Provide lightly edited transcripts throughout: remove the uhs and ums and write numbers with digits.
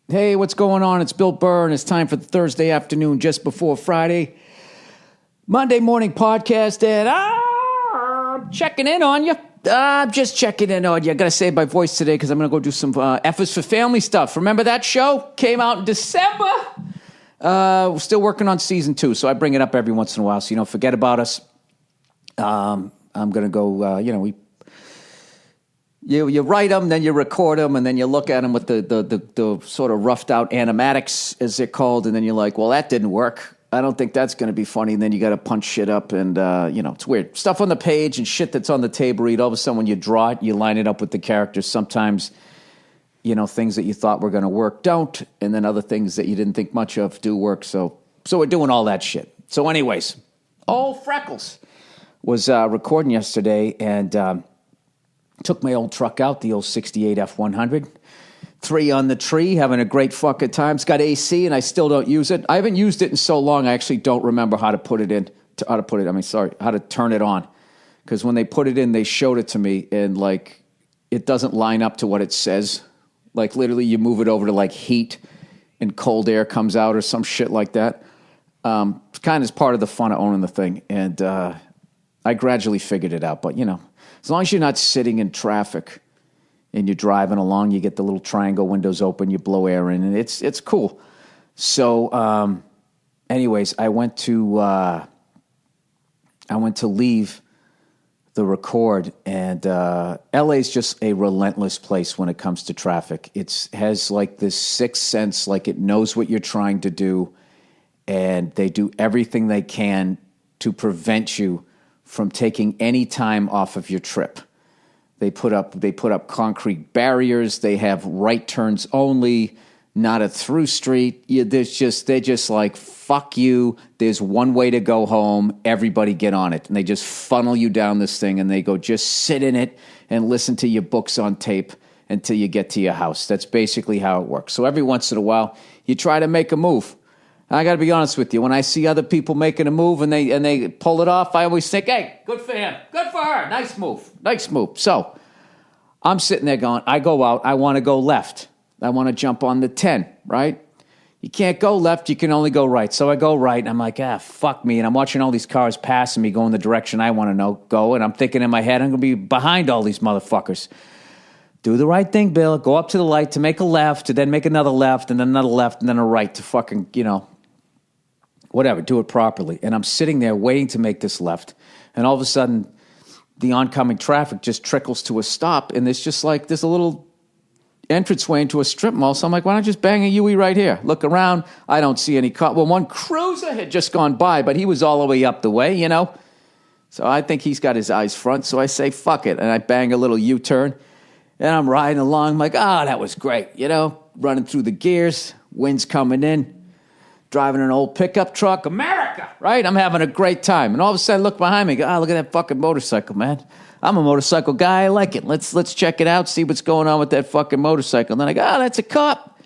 Hey, what's going on? It's Bill Burr, and it's time for the Thursday afternoon just before Friday. Monday morning podcast, and I'm checking in on you. I'm just checking in on you. I got to save my voice today because I'm going to go do some F is for Family stuff. Remember that show? Came out in December. We're still working on season 2, so I bring it up every once in a while so you don't forget about us. I'm going to go, You write them, then you record them, and then you look at them with the sort of roughed out animatics, as they're called, and then you're like, well, that didn't work. I don't think that's going to be funny. And then you got to punch shit up, and, it's weird. Stuff on the page and shit that's on the table read. All of a sudden, when you draw it, you line it up with the characters. Sometimes, things that you thought were going to work don't, and then other things that you didn't think much of do work. So we're doing all that shit. So anyways, old Freckles was recording yesterday, and took my old truck out, the old 68 F100. 3 on the tree, having a great fucking time. It's got AC, and I still don't use it. I haven't used it in so long, I actually don't remember how to put it in. How to turn it on. Because when they put it in, they showed it to me, and, it doesn't line up to what it says. Literally, you move it over to, heat, and cold air comes out or some shit like that. It's kind of part of the fun of owning the thing. And I gradually figured it out. But, as long as you're not sitting in traffic and you're driving along, you get the little triangle windows open, you blow air in, and it's cool. So, anyways, I went to leave the record, and LA's just a relentless place when it comes to traffic. It has this sixth sense, it knows what you're trying to do, and they do everything they can to prevent you from taking any time off of your trip. They put up concrete barriers. They have right turns only, not a through street. They're just like, fuck you. There's one way to go home. Everybody get on it. And they just funnel you down this thing, and they go, just sit in it and listen to your books on tape until you get to your house. That's basically how it works. So every once in a while, you try to make a move. I got to be honest with you. When I see other people making a move and they pull it off, I always think, hey, good for him. Good for her. Nice move. Nice move. So I'm sitting there going, I go out. I want to go left. I want to jump on the 10, right? You can't go left. You can only go right. So I go right, and I'm like, fuck me. And I'm watching all these cars passing me going the direction I want to go. And I'm thinking in my head, I'm going to be behind all these motherfuckers. Do the right thing, Bill. Go up to the light to make a left, to then make another left, and then another left, and then a right to fucking, whatever, do it properly. And I'm sitting there waiting to make this left, and all of a sudden, the oncoming traffic just trickles to a stop, and there's just there's a little entranceway into a strip mall. So I'm like, why don't I just bang a Yui right here? Look around, I don't see any car. Well, one cruiser had just gone by, but he was all the way up the way, So I think he's got his eyes front, so I say, fuck it, and I bang a little U-turn, and I'm riding along. I'm like, that was great, running through the gears, wind's coming in. Driving an old pickup truck, America, right? I'm having a great time. And all of a sudden, I look behind me, look at that fucking motorcycle, man. I'm a motorcycle guy. I like it. Let's check it out, see what's going on with that fucking motorcycle. And then I go, that's a cop.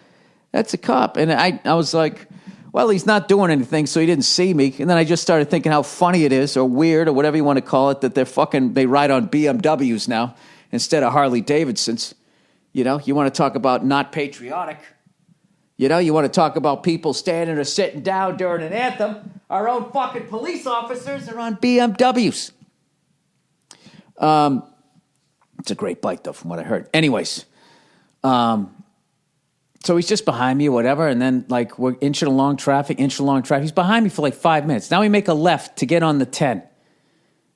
That's a cop. And I was like, well, he's not doing anything, so he didn't see me. And then I just started thinking how funny it is, or weird, or whatever you want to call it, that they ride on BMWs now instead of Harley Davidsons. You want to talk about not patriotic. You want to talk about people standing or sitting down during an anthem. Our own fucking police officers are on BMWs. It's a great bike, though, from what I heard. Anyways, so he's just behind me or whatever, and then, we're inching along traffic. He's behind me for 5 minutes. Now we make a left to get on the 10,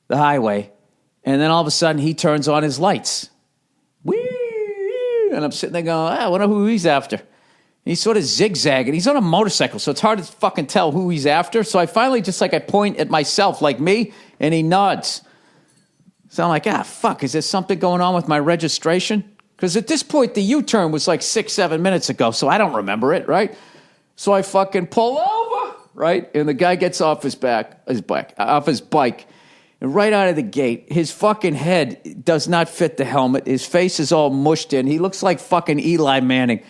the highway, and then all of a sudden he turns on his lights. Whee! And I'm sitting there going, I wonder who he's after. He's sort of zigzagging. He's on a motorcycle, so it's hard to fucking tell who he's after. So I finally just I point at myself like me, and he nods. So I'm like, fuck, is there something going on with my registration? Because at this point, the U-turn was 6-7 minutes ago, so I don't remember it, right? So I fucking pull over, right? And the guy gets off his bike, and right out of the gate, his fucking head does not fit the helmet. His face is all mushed in. He looks like fucking Eli Manning.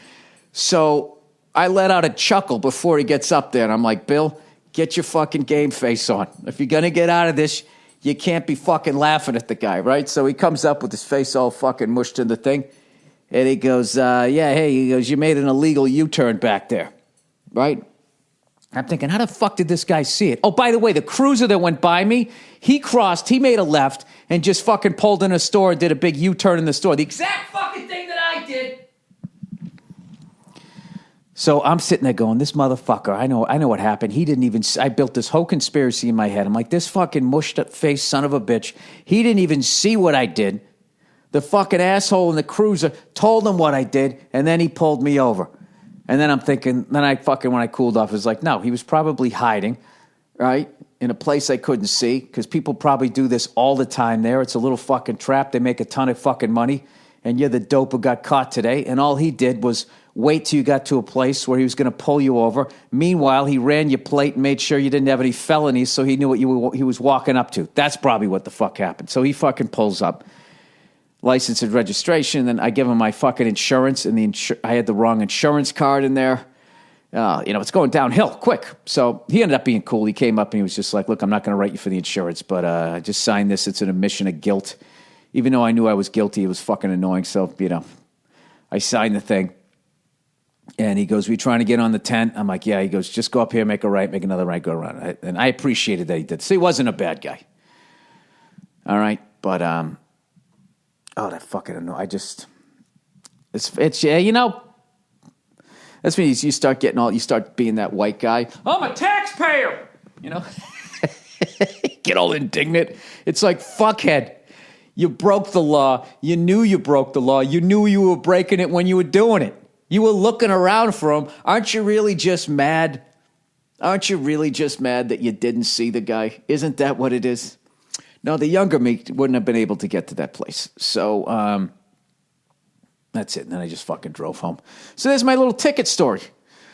So I let out a chuckle before he gets up there, and I'm like, Bill, get your fucking game face on. If you're going to get out of this, you can't be fucking laughing at the guy, right? So he comes up with his face all fucking mushed in the thing, And he goes, yeah, hey, he goes, you made an illegal U-turn back there, right? I'm thinking, how the fuck did this guy see it? Oh, by the way, the cruiser that went by me, he made a left and just fucking pulled in a store and did a big U-turn in the store. The exact fucking thing that I did. So I'm sitting there going, this motherfucker, I know what happened. He didn't even, I built this whole conspiracy in my head. I'm like, this fucking mushed up face son of a bitch. He didn't even see what I did. The fucking asshole in the cruiser told him what I did, and then he pulled me over. And then I'm thinking, when I cooled off, it was like, no, he was probably hiding, right, in a place I couldn't see, because people probably do this all the time there. It's a little fucking trap. They make a ton of fucking money, and you're the dope who got caught today. And all he did was wait till you got to a place where he was going to pull you over. Meanwhile, he ran your plate and made sure you didn't have any felonies, so he knew what he was walking up to. That's probably what the fuck happened. So he fucking pulls up. License and registration, and I give him my fucking insurance, and I had the wrong insurance card in there. It's going downhill quick. So he ended up being cool. He came up and he was just like, look, I'm not going to write you for the insurance, but I just signed this. It's an admission of guilt. Even though I knew I was guilty, it was fucking annoying. So, I signed the thing. And he goes, we trying to get on the 10? I'm like, yeah. He goes, just go up here, make a right, make another right, go around. And I appreciated that he did. So he wasn't a bad guy. All right. But, that fucking annoying. It's that's when you start you start being that white guy. I'm a taxpayer, Get all indignant. It's like, fuckhead. You broke the law. You knew you broke the law. You knew you were breaking it when you were doing it. You were looking around for him. Aren't you really just mad? Aren't you really just mad that you didn't see the guy? Isn't that what it is? No, the younger me wouldn't have been able to get to that place. So that's it. And then I just fucking drove home. So there's my little ticket story.